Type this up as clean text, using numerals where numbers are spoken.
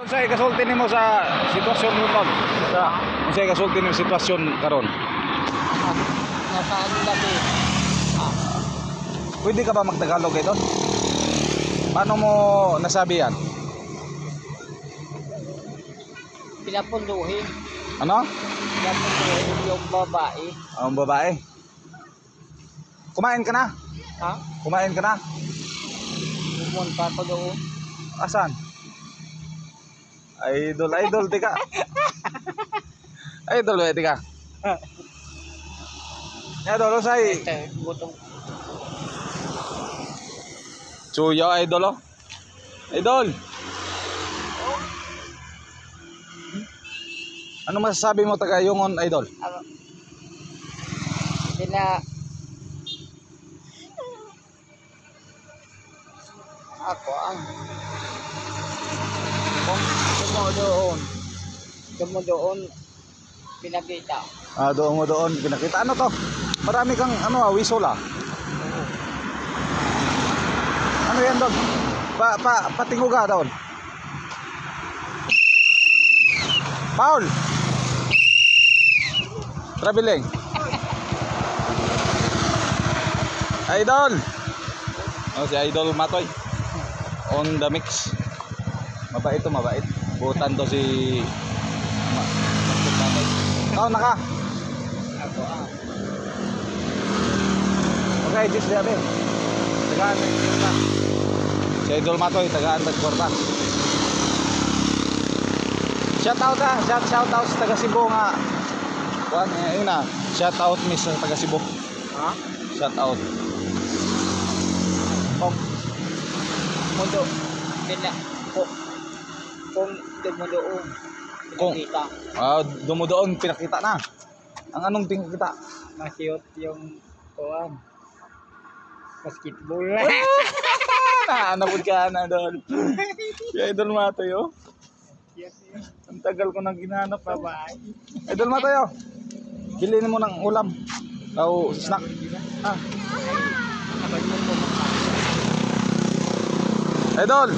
Unsay kasulti nimo sa sitwasyon mo tol? Unsay kasulti nimo sitwasyon karon? Nasaan lagi? Pwede ka ba magtagalog ito? Paano mo nasabi yan? Pinapunduhin. Ano? Pinapunduhin yung babae. Ang babae. Kumain ka na? Ha? Kumain ka na? Pumunta ko doon. Asan? Idol, tika. Idol, tika. Idol, usay. Butong. Suyo, idol, oh. Idol. Ano masasabi mo taga Yungon, idol? Sila ako ang doon pinakita. Doon mo doon pinakita. Ano to? Marami kang whistle ah. Ano yan doon? Patinguga doon. Paul. Traveling. Idol. Si Idol Matoy. On the mix. Mabait to, mabait. Butan to si Matoy. Taon na ka? Ako ang Okay, just sabi. Tagaan na. Si Idol Matoy, tagaan tagkwarta. Shout out ha, shout out sa taga Cebu nga. Kuan, yun na. Shout out miss sa taga Cebu. ha? Shout out. Mundo. Pina kung dumudoon pinakita. Dumudoon pinakita na. Ang anong pinakita? Masiyot yung kuan. Basketball. Naanapod ka na doon. Si Idol Matoy, oh. Yes. Ang tagal ko nang ginanap. Bye-bye. Idol Matoy, oh. Bilhin mo ng ulam. O snack. Idol.